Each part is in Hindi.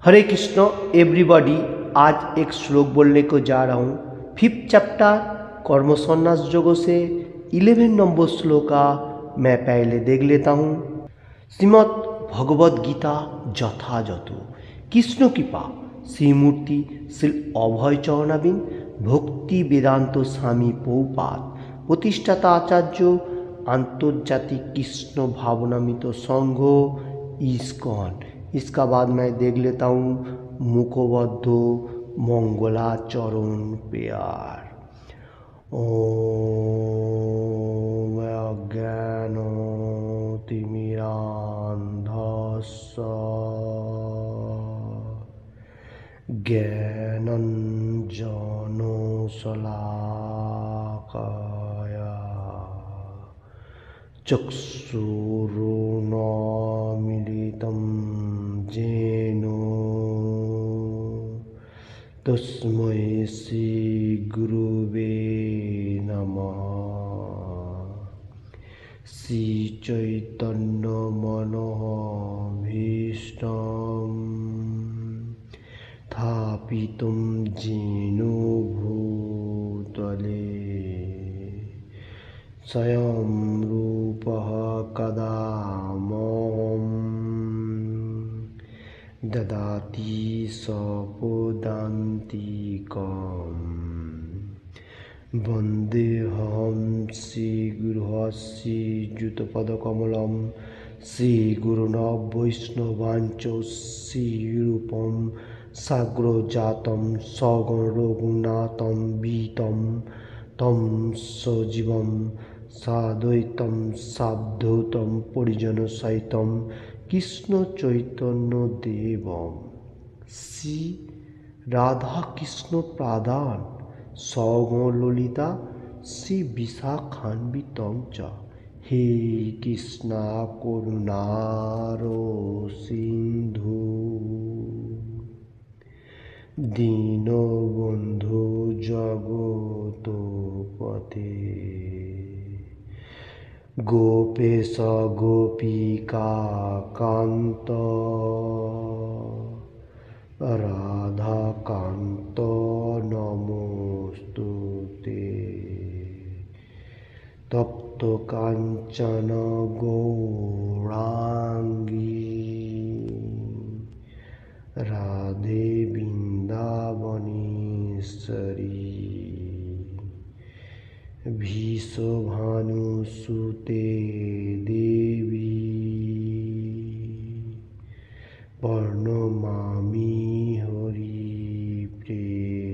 हरे कृष्ण एवरीबॉडी। आज एक श्लोक बोलने को जा रहा हूँ। 5th चैप्टर कर्म संन्यास योगों से 11 नंबर श्लोक का मैं पहले देख लेता हूँ। श्रीमद् भगवद गीता যথাযথ কৃষ্ণ কৃপা শ্রীমূর্তি শ্রী অভয় চরণাবিন ভক্তি বেদান্ত স্বামী পৌপাত প্রতিষ্ঠাতা आचार्य आंतर्जातिक कृष्ण भावनामित संघ इस्कॉन। इसका बाद मैं देख लेता हूँ मुखबद्ध मंगलाचरण प्यार। ओम अज्ञानतिमिरान्धस्य ज्ञानाञ्जनशलाकया चक्षुरुन्मीलितं येन तस्मै श्रीगुरुवे नमः। श्रीचैतन्यमनोभीष्टं स्थापितं येन भूतले स्वयं रूपः कदा मह्यं ददाति स्वपदान्तिकम्। वन्देऽहं श्रीगुरुश्रीयुतपदकमलं श्रीगुरुन् वैष्णवांश्च श्रीरूपं साग्रजातं सगणरघुनाथं वीतं तं सजीवं साद्वैतं सावधूतं परिजनसहितं कृष्ण चैतन्य देवं श्री राधा कृष्ण प्रादान सगण ललिता श्री विशाखान्वितं च। हे कृष्णा करुणारो सिन्धु दीनबन्धु जगतपते गोपेश गोपिका कान्त राधाकान्त नमोस्तुते। तप्त काञ्चन गौराङ्गी राधे वृन्दावनेश्वरी भीषभानुसुते देवी प्रणमामि हरिप्रिये।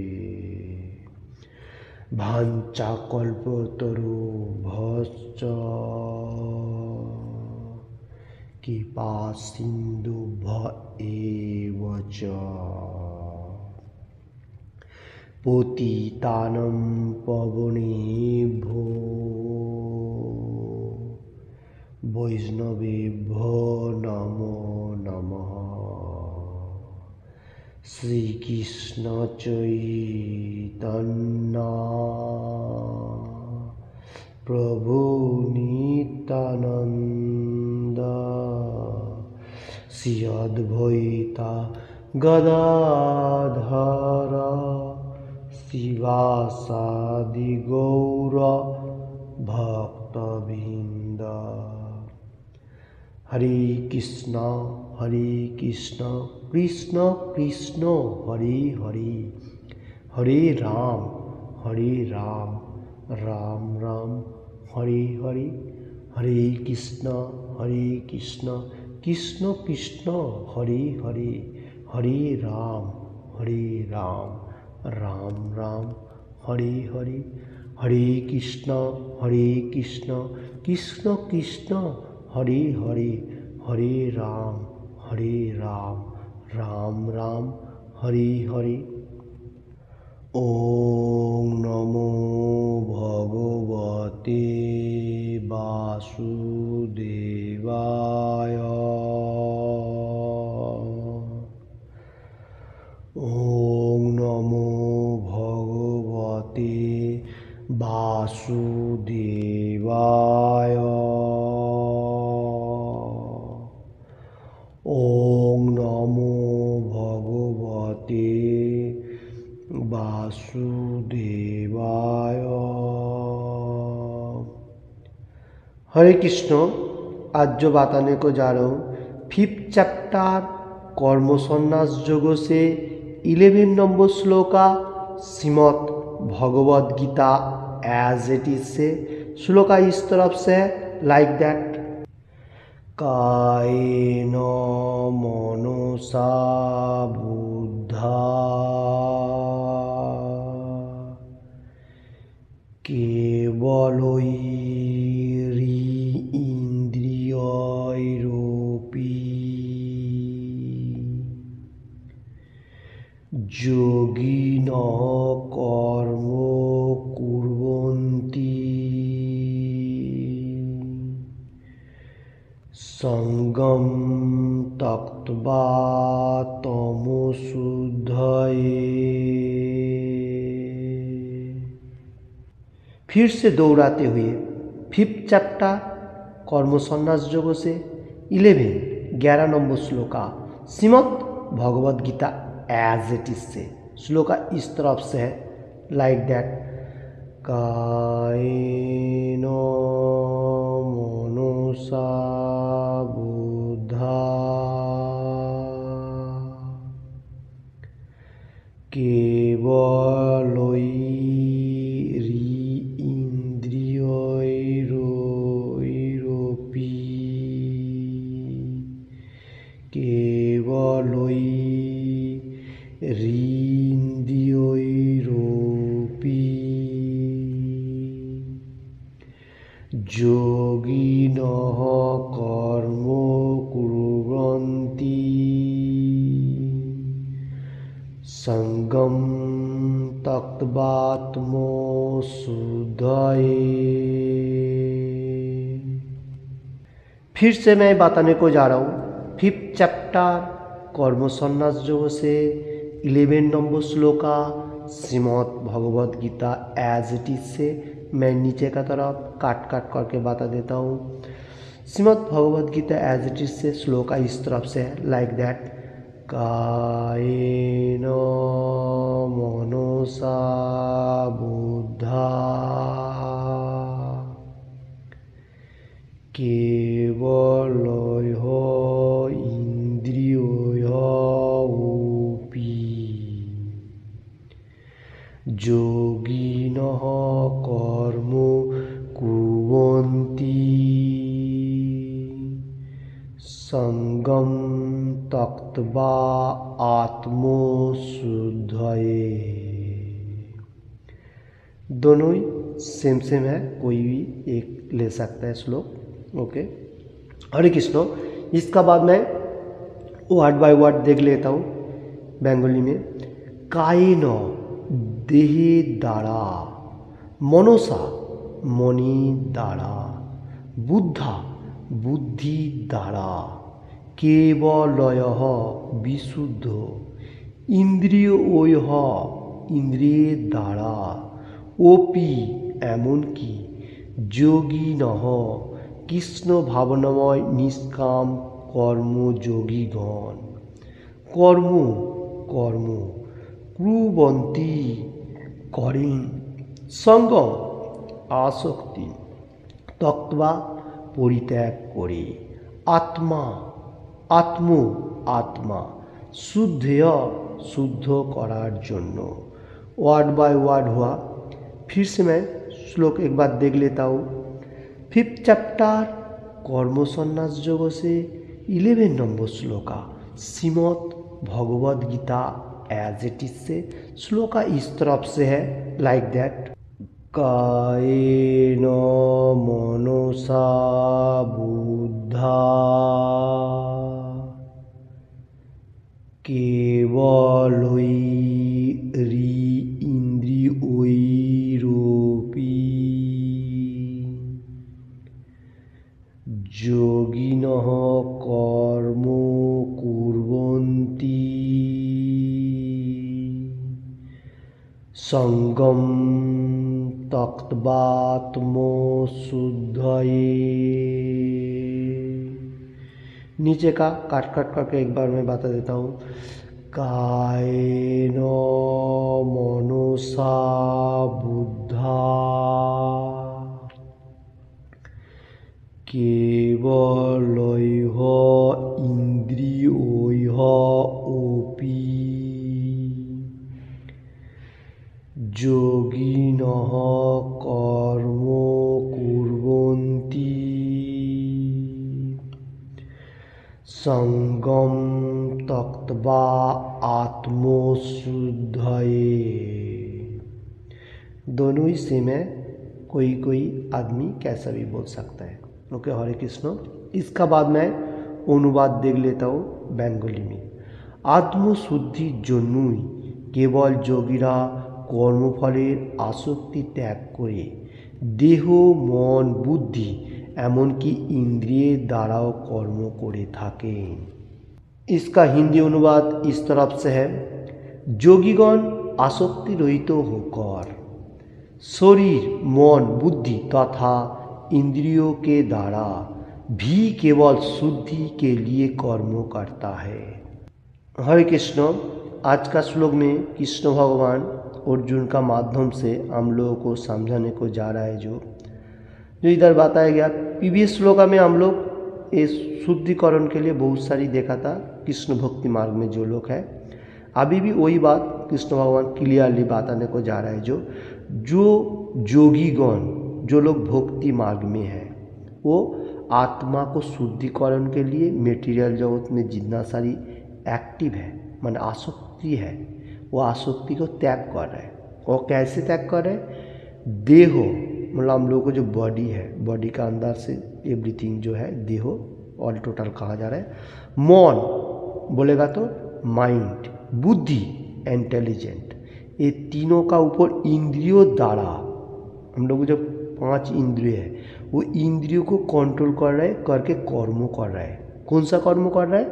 वाञ्छाकल्पतरुभ्यश्च कृपासिन्धुभ्य एव च पतितानं पावनेभ्यो वैष्णवेभ्यो नमो नमः। श्रीकृष्ण चैतन्य प्रभु नित्यानन्द श्री अद्वैता गदाधर शिवासादि गौर भक्तवृन्द। हरे कृष्ण कृष्ण कृष्ण हरे हरे हरे राम राम राम हरे हरे। हरे कृष्ण कृष्ण कृष्ण हरे हरे हरे राम राम राम हरे हरे। हरे कृष्ण कृष्ण कृष्ण हरे हरे हरे राम राम राम हरे हरे। ओम नमो भगवते वासुदेवाय। ओम नमो भगवते वासुदेवाय। ओम नमो भगवते वासुदेवाय। हरे कृष्ण। आज जो बताने को जा रहा हूँ 5th चैप्टर कर्म संन्यास योग से 11 number shloka Shrimad Bhagavad Gita as it is से श्लोका इस तरफ से लाइक दैट। कायेन मनसा बुद्धा केवलैरिन्द्रियैरपि योगिनः कर्म कुर्वन्ति संगम त्यक्त्वा तमोशुद्धये। फिर से दोहराते हुए 5th चैप्टर कर्म संन्यास योग से 11 number shloka Shrimad Bhagavad Gita as it is से श्लोका इस तरफ से है लाइक दैट। कायेन मनसा बुद्धा केवलैरिन्द्रियैरपि योगिनः कर्म कुर्वन्ति संगम त्यक्त्वा तमोशुद्धये। फिर से मैं बताने को जा रहा हूँ 5th चैप्टर कर्म संन्यास योग से 11 number shloka Shrimad Bhagavad Gita as it is से मैं नीचे का तरफ काट करके बता देता हूँ। Shrimad Bhagavad Gita as it is से श्लोका इस तरफ से है लाइक दैट। कायेन मनसा बुद्धा केवलैः इन्द्रियैरपि योगिनः कर्म कुर्वन्ति संगम त्यक्त्वा आत्मशुद्धये। दोनों ही सेम है, कोई भी एक ले सकता है श्लोक। ओके, हरे कृष्ण। इसका बाद मैं वर्ड बाय वर्ड देख लेता हूँ बेंगली में। कायेन देहे द्वारा, मनसा मनि द्वारा, बुद्धा बुद्धि द्वारा, केवलयः विशुद्ध, इंद्रियैः इंद्रिय द्वारा, ओपि एमन की, योगिनः कृष्ण भावनामय निष्काम कर्मयोगीगण, कर्म कर्म कुर्वन्ति करें, संगम आसक्ति त्यक्त्वा परित्याग करे, आत्मा आत्म आत्मा शुद्धय शुद्ध करार जन्य। वर्ड बाय वर्ड हुआ। फिर से मैं श्लोक एक बार देख लेता हूँ। 5th चैप्टर कर्म संन्यास योग से 11 number shloka Shrimad Bhagavad Gita as it is से श्लोका इस तरफ से है लाइक दैट। कायेन मनसा बुद्धा केवलैरिन्द्रियैरपि योगिनः कर्म कुर्वन्ति संगम त्यक्त्वा तमोशुद्धये। नीचे का काट करके एक बार मैं बता देता हूँ। कायेन मनसा सा बुद्धा केवलैः इन्द्रियैः अपि योगिनः कर्म कुर्वन्ति संगम त्यक्त्वा आत्मशुद्धये। दोनों ही सेम है, कोई कोई आदमी कैसा भी बोल सकता है। ओके, हरे कृष्ण। इसका बाद मैं अनुवाद देख लेता हूँ बेंगली में। आत्मशुद्धिर জন্যই কেবল যোগীরা কর্মফলের আসক্তি ত্যাগ করে দেহ মন বুদ্ধি এমনকি ইন্দ্রিয়ের দ্বারাও কর্ম করে থাকেন। इसका हिंदी अनुवाद इस तरफ से है, যোগীগণ आसक्ति रहित होकर शरीर मन बुद्धि तथा इंद्रियों के द्वारा भी केवल शुद्धि के लिए कर्म करता है। हरे कृष्ण। आज का श्लोक में कृष्ण भगवान अर्जुन का माध्यम से हम लोगों को समझाने को जा रहा है। जो इधर बताया गया प्रीवियस श्लोक में हम लोग इस शुद्धिकरण के लिए बहुत सारी देखा था कृष्ण भक्ति मार्ग में जो लोग है। अभी भी वही बात कृष्ण भगवान क्लियरली बताने को जा रहा है। जो योगीगण जो लोग भक्ति मार्ग में है वो आत्मा को शुद्धिकरण के लिए मेटीरियल जगत में जितना सारी एक्टिव है मान आसक्ति है वो आसक्ति को त्याग कर रहा है। और कैसे त्याग कर रहे हैं? देह मतलब हम लोगों को जो बॉडी है, बॉडी का अंदर से एवरीथिंग जो है देह ऑल टोटल कहा जा रहा है। मन बोलेगा तो माइंड, बुद्धि इंटेलिजेंट, ये तीनों का ऊपर इंद्रियों द्वारा हम लोग जो 5 इंद्रिय है वो इंद्रियों को कंट्रोल कर रहा है, करके कर्म कर रहा है। कौन सा कर्म कर रहा है?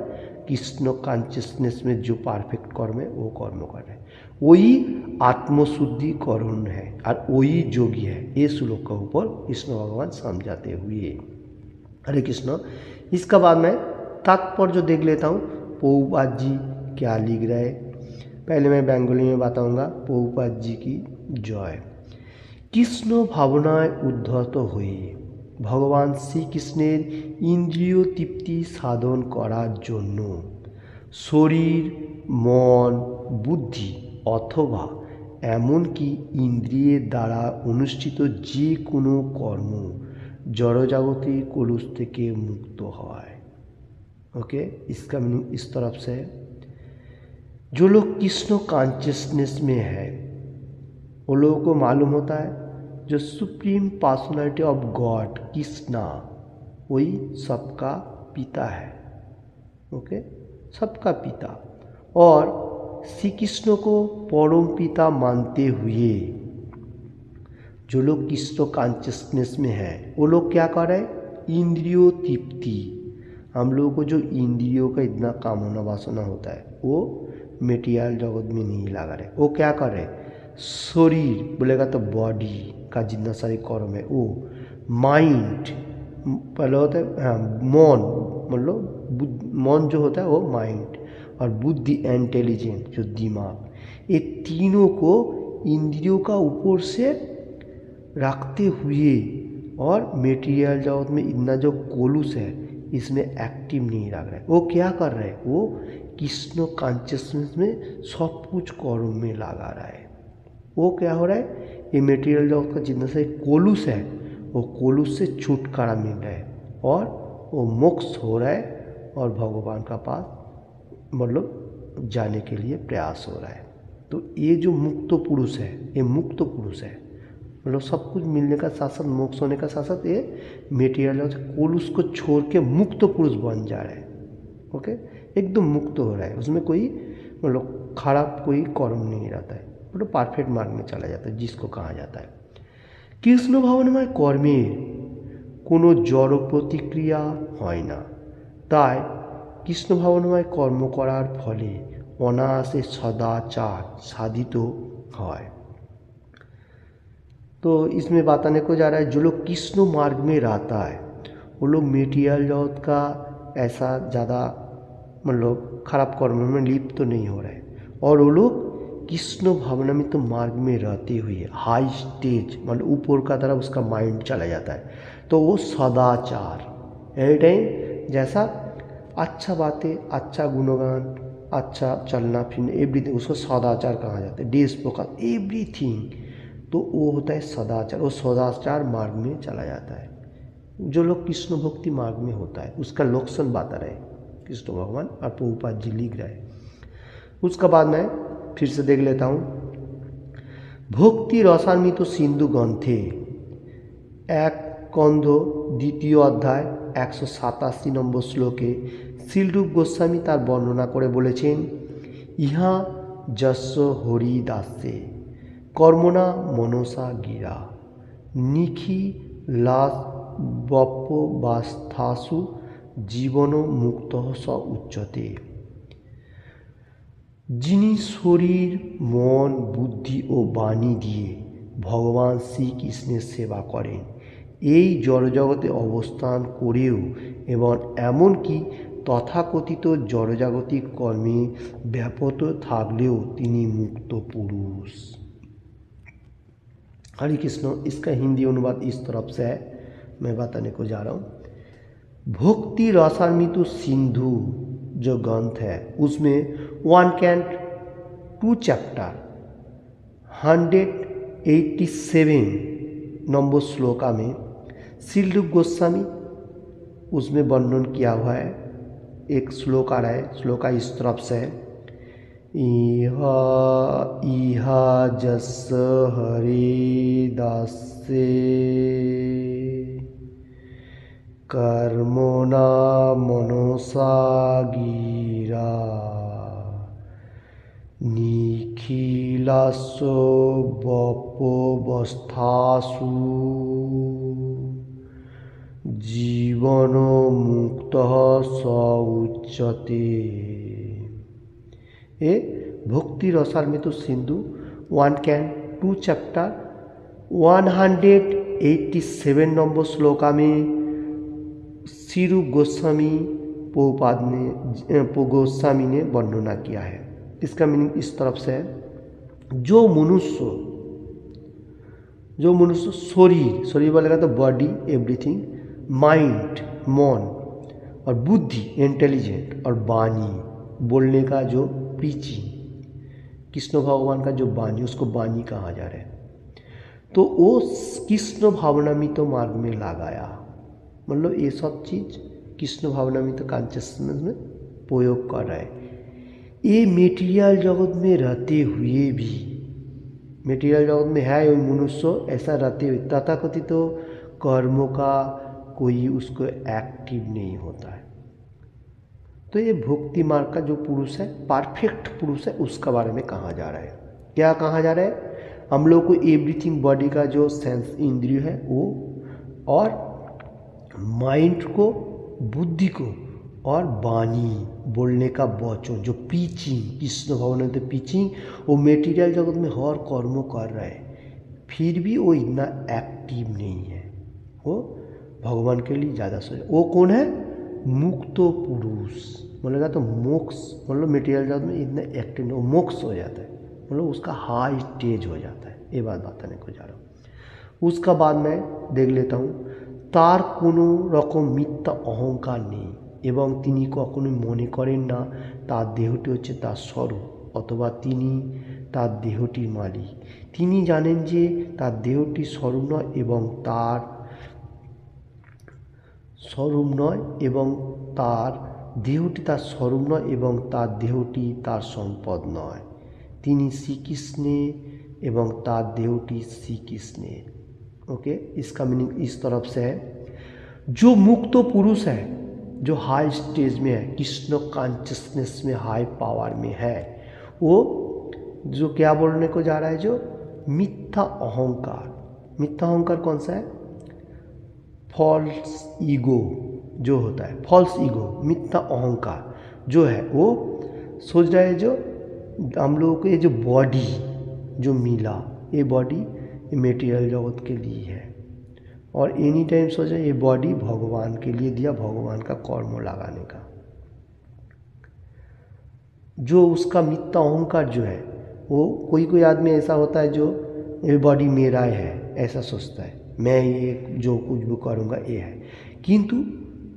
कृष्ण कॉन्शियसनेस में जो परफेक्ट कर्म है वो कर्म कर रहा है। वही आत्मशुद्धिकरण है और वही योगी है। ये श्लोक के ऊपर कृष्ण भगवान समझाते हुए। हरे कृष्ण। इसका बाद मैं तात्पर्य देख लेता हूँ प्रभुपाद जी क्या लिख रहे। पहले मैं बेंगली में बताऊंगा। प्रभुपाद जी की जय। कृष्ण भावनाয় उद्धत हुए भगवान শ্রীকৃষ্ণের ইন্দ্রিয় তৃপ্তি সাধন করার জন্য শরীর মন বুদ্ধি অথবা এমনকি ইন্দ্রিয়ের দ্বারা অনুষ্ঠিত যে কোনো কর্ম জড়জাগতিক কলুষ থেকে মুক্ত হয়। ओके, इसका मीनिंग इस तरफ से है, जो लोग कृष्ण कॉन्शियसनेस में है वो लोगों को मालूम होता है जो supreme personality of God Krishna वही सबका पिता है। ओके, सबका पिता। और श्री कृष्ण को परम पिता मानते हुए जो लोग कृष्ण कॉन्शियसनेस में है वो लोग क्या कर रहे हैं? इंद्रियों तृप्ति। हम लोगों को जो इंद्रियों का इतना कामना वासना होता है वो मेटीरियल जगत में नहीं लगा रहे। वो क्या कर रहे? शरीर बोलेगा तो बॉडी का जितना सारी कर्म है वो, माइंड पहले होता है मन मतलब मन जो होता है वो माइंड, और बुद्धि इंटेलिजेंट जो दिमाग, ये तीनों को इंद्रियों का ऊपर से रखते हुए और मेटीरियल जगत में इतना जो कोलूस है इसमें एक्टिव नहीं रख रहा है। वो क्या कर रहा है? वो कृष्ण कॉन्शियसनेस में सब कुछ कर्म में लगा रहा है। वो क्या हो रहा है? ये मेटीरियल जगत का जितना से कोलूस है वो कोलूस से छुटकारा मिल रहा है और वो मोक्ष हो रहा है और भगवान का पास मतलब जाने के लिए प्रयास हो रहा है। तो ये जो मुक्त पुरुष है ये मुक्त पुरुष है, मतलब सब कुछ मिलने का साथ साथ मोक्ष होने का साथ साथ ये मेटीरियल कोलूस को छोड़ के मुक्त पुरुष बन जा रहा है। ओके, एकदम मुक्त हो रहा है, उसमें कोई मतलब खराब कोई कर्म नहीं रहता है, मतलब परफेक्ट मार्ग में चला जाता है जिसको कहा जाता है। कृष्ण भावनामय कर्मेर কোনো জড় প্রতিক্রিয়া হয় না, তাই কৃষ্ণ ভাবনাময় কর্ম করার ফলে অনায়াসে सदाचार साधित হয়। तो इसमें बताने को जा रहा है जो लोग कृष्ण मार्ग में रहता है वो लोग मेटीरियल जगत का ऐसा ज़्यादा मतलब खराब कर्म में लिप्त तो नहीं हो रहे, और वो लोग कृष्ण भावनामृत मार्ग में रहते हुए हाई स्टेज मतलब ऊपर का तरफ उसका माइंड चला जाता है, तो वो सदाचार एनी टाइम जैसा अच्छा बातें, अच्छा गुणगान, अच्छा चलना फिरना, एवरीथिंग उसको सदाचार कहा जाता है। देश प्रकार एवरीथिंग, तो वो होता है सदाचार। वो सदाचार मार्ग में चला जाता है। जो लोग कृष्ण भक्ति मार्ग में होता है उसका लक्षण बता रहे कृष्ण भगवान और प्रभुपाद जी लिख रहे। उसका बाद मैं फिर से देख लेता हूँ। भक्ति रसान्वित सिंधु ग्रंथे 1 स्कंध 2 অধ্যায় 187 নম্বর শ্লোকে শ্রীরূপ গোস্বামী তার বর্ণনা করে বলেছেন, ইহা যস্য হরি দাসে কর্মণা মনসা গিরা নিখিলাস বপ্পবাস্থাসু জীবন মুক্ত স উচ্যতে। যিনি শরীর মন বুদ্ধি ও বাণী দিয়ে ভগবান শ্রীকৃষ্ণের সেবা করেন, এই জড়জগতে অবস্থান করেও এবং এমনকি তথাকথিত জড়জাগতিক কর্মে ব্যাপৃত থাকলেও তিনি মুক্ত पुरुष। हरे कृष्ण। इसका हिंदी अनुवाद इस तरफ से है, मैं बताने को जा रहा हूँ। भक्ति रसान्वित सिंधु जो ग्रंथ है उसमें 1 कैंट 2 चैप्टर 187 नंबर श्लोका में श्रीरूप गोस्वामी उसमें वर्णन किया हुआ है। एक श्लोक आ रहा है, श्लोका इस तरफ से है, इहा जस हरे दासे कर्मणा मनसा गिरा निखिलासो बप्पवस्थासु जीवन मुक्त स उच्यते। ए Bhakti Rasanvita Sindhu 1 canto 2 chapter 187 number श्लोका में श्रीरूप गोस्वामी गोस्वामी ने वर्णना किया है। इसका मीनिंग इस तरफ से है, जो मनुष्य शरीर बोलेगा तो बॉडी एवरीथिंग, माइंड मन और बुद्धि इंटेलिजेंट और वाणी बोलने का जो प्रीचिंग, कृष्ण भगवान का जो वाणी उसको वाणी कहा जा रहा है, तो वो कृष्ण भावनामृत मार्ग में लगाया। मतलब ये सब चीज़ कृष्ण भावनामृत कॉन्शियसनेस में प्रयोग कर रहा है। ये मेटीरियल जगत में रहते हुए भी, मेटीरियल जगत में है वही मनुष्य, ऐसा रहते हुए तथाकथित तो कर्मों का कोई उसको एक्टिव नहीं होता है। तो ये भक्ति मार्ग का जो पुरुष है, परफेक्ट पुरुष है, उसका बारे में कहा जा रहा है। क्या कहा जा रहा है? हम लोग को एवरीथिंग बॉडी का जो सेंस इंद्रिय है वो, और माइंड को, बुद्धि को, और वाणी बोलने का वचन जो पीचिंग, कृष्ण भगवान ने पीचिंग, वो मेटीरियल जगत में हर कर्म कर रहा है, फिर भी वो इतना एक्टिव नहीं है, वो भगवान के लिए ज़्यादा सोच। वो कौन है? मुक्त पुरुष बोलेगा तो मोक्ष, मतलब मेटीरियल जगत में इतना एक्टिव नहीं, वो मोक्ष हो जाता है, मतलब उसका हाई स्टेज हो जाता है। ये बात बताने को जा रहा हूँ। उसका बाद मैं देख लेता हूँ, तार कोनो रकम मिथ्या अहंकार नहीं এবং তিনি কখনোই মনে করেন না তার দেহটি হচ্ছে তার স্বরূপ অথবা তিনি তার দেহটির মালিক। তিনি জানেন যে তার দেহটি স্বরূপ নয় এবং তার স্বরূপ নয় এবং তার দেহটি তার স্বরূপ নয় এবং তার দেহটি তার সম্পদ নয়। তিনি শ্রীকৃষ্ণের এবং তার দেহটি শ্রীকৃষ্ণের। ओके, इसका मीनिंग इस तरफ से है, जो मुक्त पुरुष है, जो हाई स्टेज में है, कृष्ण कॉन्शियसनेस में हाई पावर में है, वो जो क्या बोलने को जा रहा है, जो मिथ्या अहंकार, मिथ्या अहंकार कौन सा है? फॉल्स ईगो जो होता है, फॉल्स ईगो, मिथ्या अहंकार जो है, वो सोच रहा है जो हम लोगों को ये जो बॉडी जो मिला, ये बॉडी मेटीरियल जगत के लिए है, और एनी टाइम सोचा ये बॉडी भगवान के लिए दिया, भगवान का कर्म लगाने का। जो उसका मिथ्या अहंकार जो है वो कोई आदमी ऐसा होता है जो ये बॉडी मेरा है ऐसा सोचता है, मैं ये जो कुछ भी करूँगा ये है। किंतु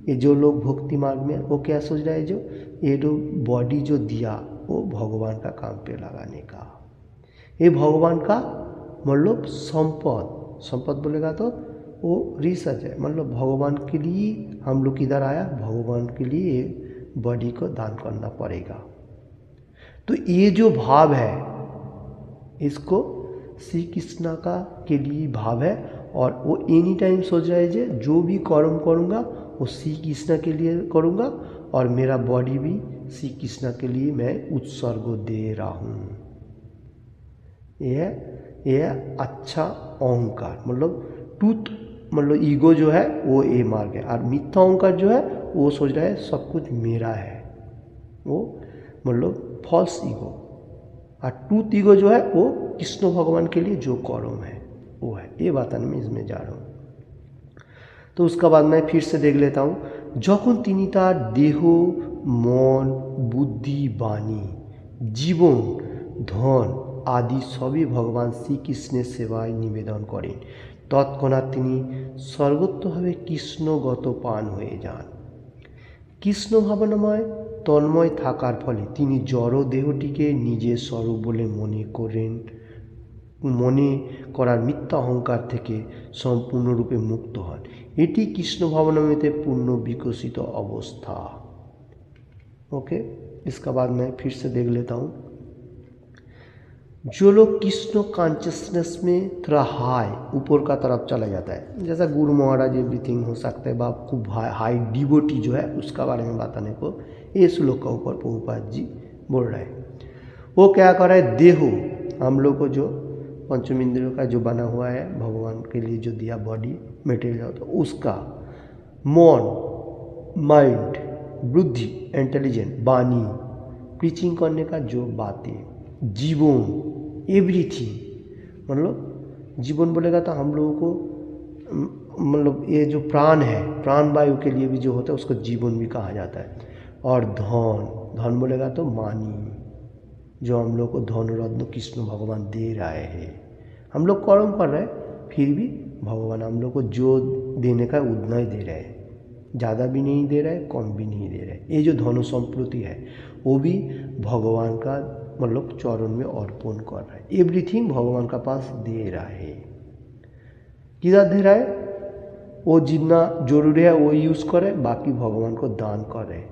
ये जो लोग भक्ति मार्ग में वो क्या सोच रहा है, जो ये जो बॉडी जो दिया वो भगवान का काम पे लगाने का, ये भगवान का मतलब संपद बोलेगा तो वो रिसर्च है, मतलब भगवान के लिए हम लोग किधर आया, भगवान के लिए ये बॉडी को दान करना पड़ेगा। तो ये जो भाव है इसको श्री कृष्णा का के लिए भाव है, और वो एनी टाइम सोच रहा है जो भी कर्म करूँगा वो श्री कृष्णा के लिए करूँगा, और मेरा बॉडी भी श्री कृष्णा के लिए मैं उत्सर्ग दे रहा हूँ। यह अच्छा अहंकार, मतलब ट्रूथ मतलब ईगो जो है वो ये मार्ग है, और मिथ्या अहंकार जो है वो सोच रहा है सब कुछ मेरा है, वो मतलब फॉल्स ईगो। और ट्रूथ ईगो जो है वो कृष्ण भगवान के लिए जो कर्म है वो है। ये बताने में इसमें जा रहा हूँ। तो उसका बाद मैं फिर से देख लेता हूँ। যখন তিনি তার দেহ মন বুদ্ধি বাণী জীবন ধন আদি সবই ভগবান শ্রীকৃষ্ণের সেবায় নিবেদন করেন, তৎক্ষণাৎ তিনি সর্বত্রভাবে কৃষ্ণগত পান হয়ে যান। কৃষ্ণ ভাবনাময় তন্ময় থাকার ফলে তিনি জড় দেহটিকে নিজের স্বরূপ বলে মনে করার মিথ্যা অহংকার থেকে সম্পূর্ণরূপে মুক্ত হন। এটি কৃষ্ণ ভাবনাময়তে पूर्ण विकसित अवस्था। ओके, इसका बाद मैं फिर से देख लेता हूँ। जो लोग कृष्ण कॉन्शियसनेस में थोड़ा हाई ऊपर का तरफ चला जाता है, जैसा गुरु महाराज एवरीथिंग हो सकता है, बाप खूब हाई डिवोटी जो है उसका बारे में बताने को ये श्लोक का ऊपर प्रभुपाद जी बोल रहे हैं। वो क्या कर रहा है, देहो हम लोग को जो पंचम इंद्रियों का जो बना हुआ है भगवान के लिए जो दिया बॉडी मटेरियल, तो उसका मन माइंड बुद्धि इंटेलिजेंट वाणी प्रीचिंग करने का जो बातें जीवन एवरीथिंग, मतलब जीवन बोलेगा तो हम लोगों को मतलब ये जो प्राण है प्राण वायु के लिए भी जो होता है उसको जीवन भी कहा जाता है। और धन बोलेगा तो मानी, जो हम लोग को धन रत्न कृष्ण भगवान दे रहे हैं। हम लोग कर्म कर रहे हैं फिर भी भगवान हम लोग को जो देने का उतना ही दे रहे हैं, ज़्यादा भी नहीं दे रहे कम भी नहीं दे रहे। ये जो धन संपत्ति है वो भी भगवान का मतलब चरण में अर्पण कर रहा है, एवरीथिंग भगवान का पास दे रहा है। किधर दे रहा है, वो जितना जरूरी है वो यूज़ करे, बाकी भगवान को दान करे।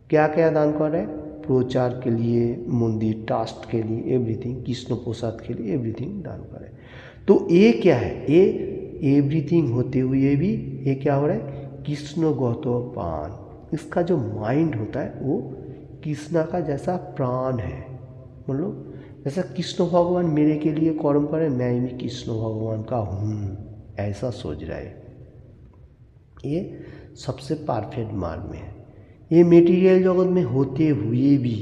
क्या क्या दान करे, प्रचार के लिए, मंदिर ट्रस्ट के लिए, एवरीथिंग कृष्ण प्रसाद के लिए एवरीथिंग दान करे। तो ये क्या है, ये एवरीथिंग होते हुए भी ये क्या हो रहा है, कृष्णगत पान। इसका जो माइंड होता है वो कृष्णा का जैसा प्राण है, मतलब जैसा कृष्ण भगवान मेरे के लिए कर्म करे मैं भी कृष्ण भगवान का हूँ ऐसा सोच रहा है। ये सबसे परफेक्ट मार्ग में है। ये मेटीरियल जगत में होते हुए भी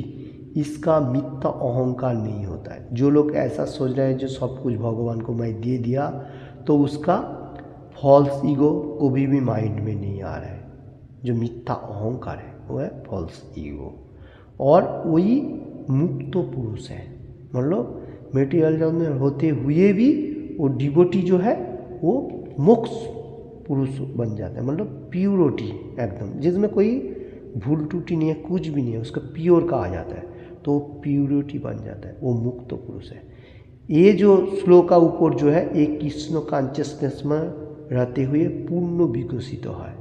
इसका मिथ्या अहंकार नहीं होता है। जो लोग ऐसा सोच रहे हैं जो सब कुछ भगवान को मैं दे दिया, तो उसका फॉल्स ईगो कभी भी माइंड में नहीं आ रहा है। जो मिथ्या अहंकार है वो है फॉल्स ईगो, और वही मुक्त पुरुष है। मतलब मेटीरियल जगत में होते हुए भी वो डिवोटी जो है वो मोक्ष पुरुष बन जाता है, मतलब प्योरिटी एकदम, जिसमें कोई भूल टूटी नहीं है, कुछ भी नहीं है, उसका प्योर कहा जाता है, तो प्योरिटी बन जाता है, वो मुक्त पुरुष है। ये जो श्लोक का ऊपर जो है एक कृष्ण कॉन्शियसनेस में रहते हुए पूर्ण विकसित है,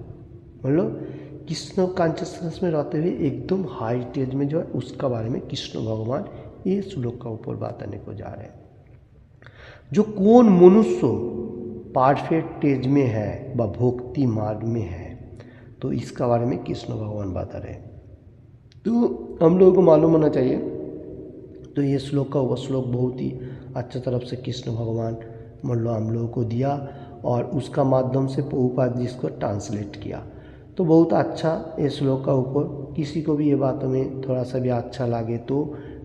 मतलब कृष्ण कॉन्शियसनेस में रहते हुए एकदम हाई स्टेज में जो है उसका बारे में कृष्ण भगवान ये श्लोक का ऊपर बताने को जा रहे हैं। जो कौन मनुष्य परफेक्ट स्टेज में है व भक्ति मार्ग में है, तो इसका बारे में कृष्ण भगवान बता रहे हैं। तो हम लोगों को मालूम होना चाहिए। तो ये श्लोक का वो श्लोक बहुत ही अच्छा तरफ से कृष्ण भगवान मतलब हम लोगों को दिया, और उसका माध्यम से प्रभुपाद जी इसको ट्रांसलेट किया। तो बहुत अच्छा ये श्लोक का ऊपर, किसी को भी ये बातों में थोड़ा सा भी अच्छा लगे तो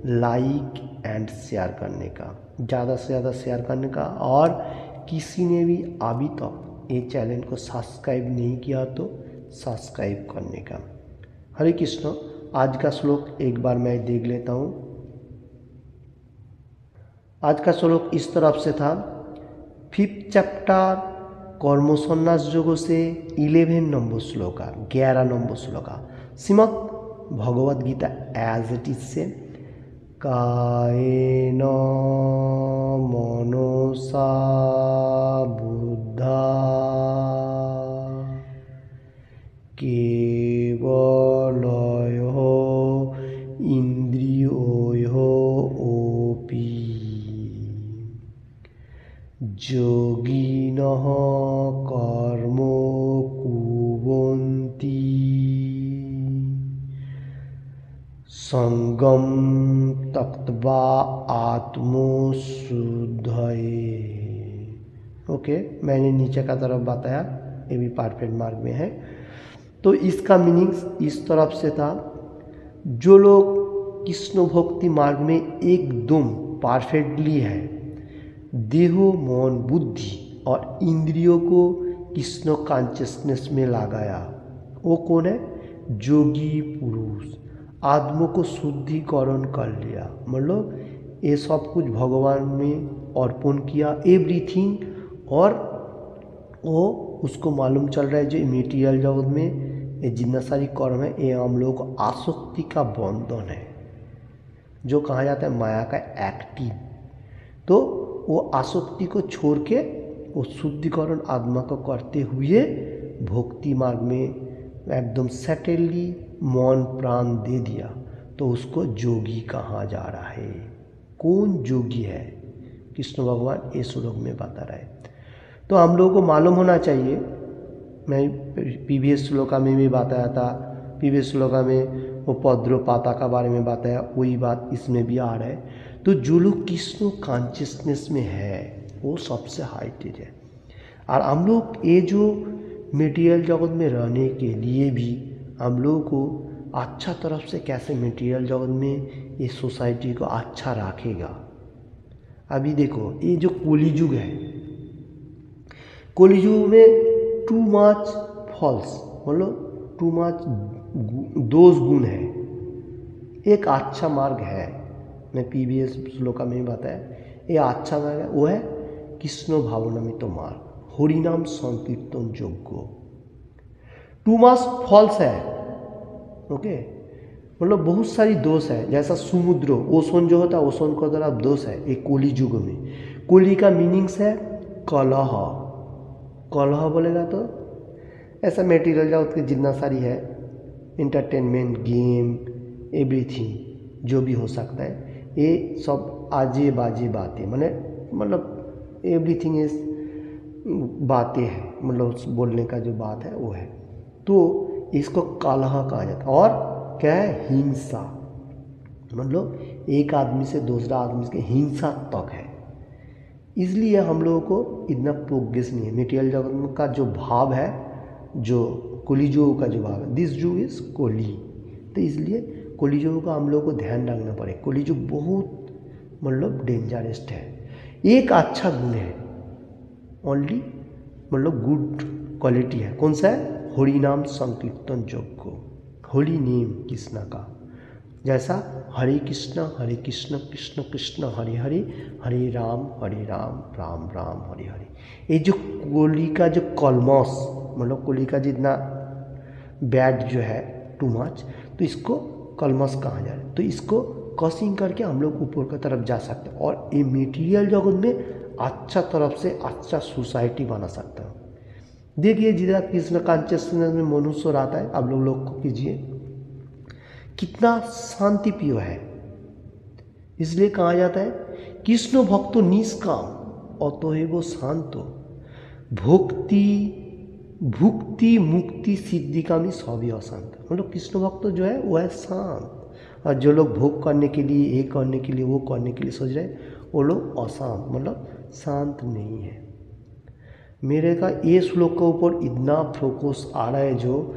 लाइक एंड शेयर करने का, ज़्यादा से ज़्यादा शेयर करने का, और किसी ने भी अभी तक ये चैनल को सब्सक्राइब नहीं किया तो सब्सक्राइब करने का। हरे कृष्ण। आज का श्लोक एक बार मैं देख लेता हूँ। आज का श्लोक इस तरफ से था 5th चैप्टर কর্মসন্ন্যাস যোগ से 11 নম্বর শ্লোকা 11 নম্বর শ্লোকা শ্রীমদ্ ভগবদ গীতা एज इट इज से कायेन मनसा बुद्धा केवलयो इंद्रियो ओपि योगिनः कर्म कुर्वन्ति संगम त्यक्त्वा आत्मशुद्धये। ओके, मैंने नीचे का तरफ बताया, ये भी परफेक्ट मार्ग में है। तो इसका मीनिंग्स इस तरफ से था, जो लोग कृष्ण भक्ति मार्ग में एकदम परफेक्टली है, देहो मन बुद्धि और इंद्रियों को कृष्ण कॉन्शियसनेस में लगाया, वो कौन है? योगी पुरुष। आत्मा को शुद्धिकरण कर लिया, मतलब ये सब कुछ भगवान में अर्पण किया एवरीथिंग, और वो उसको मालूम चल रहा है जो मटेरियल जगत में ये जितना सारी कर्म है ये हम लोगों को आसक्ति का बंधन है, जो कहा जाता है माया का एक्टिव। तो वो आसक्ति को छोड़ के वो शुद्धिकरण आत्मा को करते हुए भक्ति मार्ग में एकदम सेटलली मन प्राण दे दिया, तो उसको योगी कहा जा रहा है। कौन योगी है? कृष्ण भगवान ये श्लोक में बता रहा है। तो हम लोगों को मालूम होना चाहिए, मैं प्रीवियस श्लोका में भी बताया था, प्रीवियस श्लोका में वो पद्रोपाता का बारे में बताया, वही बात इसमें भी आ रहा है। तो जो लोग कृष्ण कॉन्शियसनेस में है वो सबसे हाइटेड है। और हम लोग ये जो मटेरियल जगत में रहने के लिए भी हम लोगों को अच्छा तरफ से कैसे मटेरियल जगत में ये सोसाइटी को अच्छा रखेगा। अभी देखो ये जो कलियुग है, कलियुग में टू मच फॉल्स, मतलब टू मच दोष गुण है। एक अच्छा मार्ग है, मैं प्रीवियस श्लोका में भी बताया, ये अच्छा मार्ग है, वो है कृष्ण भावनामृत मार्ग, हरिनाम संकीर्तन योग्य। टू मच फॉल्स है, ओके, मतलब बहुत सारी दोष है। जैसा समुद्र ओशन जो होता है, ओशन का तरफ दोष है एक कली युग में। कली का मीनिंग्स है कलह, कलह बोलेगा तो ऐसा मटेरियल जगत के जितना सारी है, इंटरटेनमेंट, गेम, एवरीथिंग जो भी हो सकता है, ये सब आजे बाजे बातें, मतलब एवरीथिंग इज बातें हैं, मतलब बोलने का जो बात है वो है। तो इसको कलह कहा जाता है। और क्या है? हिंसा, मतलब एक आदमी से दूसरा आदमी के हिंसा तक है। इसलिए हम लोगों को इतना प्रोग्रेस नहीं है। मटेरियल जगत का जो भाव है, जो कलियुग का जो भाव है, दिस युग इज कली, तो इसलिए कलियुग का हम लोगों को ध्यान रखना पड़े। कलियुग बहुत मतलब डेंजरस है। एक अच्छा गुण है, ओनली मतलब गुड क्वालिटी है, कौन सा है? हरिनाम संकीर्तन योग्य, होली नेम कृष्ण का। जैसा हरे कृष्ण कृष्ण कृष्ण हरे हरे, हरे राम राम राम हरे हरे। ये जो कोली का जो कलमस, मतलब कोली का जितना बैड जो है टू मच, तो इसको कलमस कहा जा रहा है। तो इसको क्रॉसिंग करके हम लोग ऊपर की तरफ जा सकते हैं, और ये मटेरियल जगत में अच्छा तरफ से अच्छा सोसाइटी बना सकता है। देखिए जितना कृष्ण कॉन्शियसनेस में मनुष्य रहता है, आप लोग को कीजिए, कितना शांति प्रिय है। इसलिए कहा जाता है कृष्ण भक्तो निष्काम अतएव शांतो, भुक्ति मुक्ति सिद्धिकामी सभी अशांत। मतलब कृष्ण भक्त जो है वो है शांत, और जो लोग भोग करने के लिए, ये करने के लिए, वो करने के लिए सोच रहे हैं, वो लोग अशांत, मतलब शांत नहीं है। मेरे का ये श्लोक के ऊपर इतना फोकस आ रहा है, जो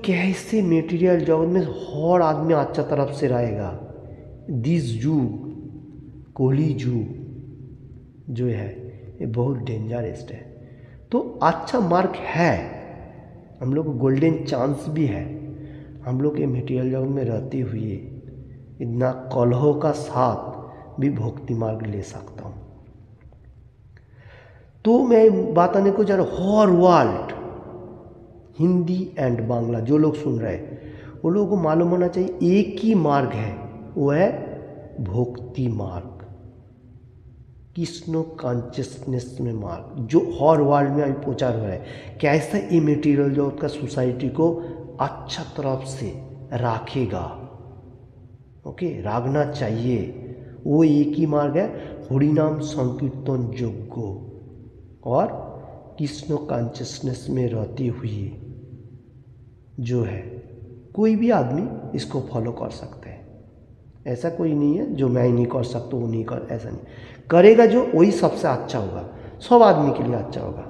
कैसे मटेरियल जगत में हर आदमी अच्छा तरफ से रहेगा। दिस युग कोली युग जो है ये बहुत डेंजरस है। तो अच्छा मार्ग है, हम लोग को गोल्डन चांस भी है। हम लोग ये मटेरियल जगत में रहते हुए इतना कलहों का साथ भी भक्ति मार्ग ले सकता हूँ। तो मैं बात आने को जा रहा हूँ, हर वर्ल्ड हिंदी एंड बांग्ला जो लोग सुन रहे हैं वो लोगों को मालूम होना चाहिए एक ही मार्ग है, वो है भक्ति मार्ग, कृष्ण कॉन्शियसनेस में मार्ग, जो हर वर्ल्ड में अभी प्रचार हो रहा है। कैसा ये मटेरियल जो उसका सोसाइटी को अच्छा तरफ से रखेगा, ओके, रखना चाहिए, वो एक ही मार्ग है, हरिनाम संकीर्तन योग्य और कृष्ण कॉन्शियसनेस में रहते हुए जो है कोई भी आदमी इसको फॉलो कर सकते हैं। ऐसा कोई नहीं है जो मैं नहीं कर सकता वो नहीं कर, ऐसा नहीं, करेगा जो वही सबसे अच्छा होगा, सब आदमी के लिए अच्छा होगा।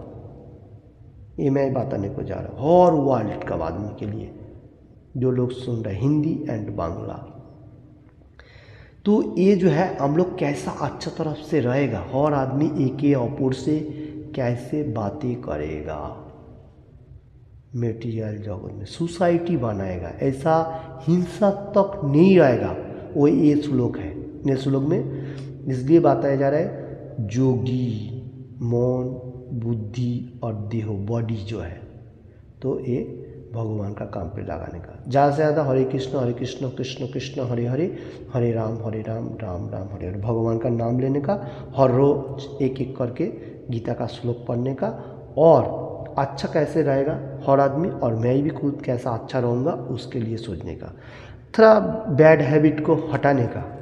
ये मैं बताने को जा रहा हूँ, हर वर्ल्ड का आदमी के लिए जो लोग सुन रहे हैं हिंदी एंड बांग्ला। तो ये जो है हम लोग कैसा अच्छा तरफ से रहेगा, हर आदमी एक अपोर से कैसे बातें करेगा, मेटीरियल जगत में सोसाइटी बनाएगा, ऐसा हिंसा तक नहीं रहेगा, वो ये श्लोक है। ये श्लोक में इसलिए बताया जा रहा है जोगी मन बुद्धि और देह बॉडी जो है, तो ये भगवान का काम पे लगाने का, ज़्यादा से ज़्यादा हरे कृष्ण कृष्ण कृष्ण हरे हरे, हरे राम राम राम हरे हरे, भगवान का नाम लेने का, हर रोज एक एक करके गीता का श्लोक पढ़ने का, और अच्छा कैसे रहेगा हर आदमी और मैं भी खुद कैसा अच्छा रहूँगा उसके लिए सोचने का, थोड़ा बैड हैबिट को हटाने का,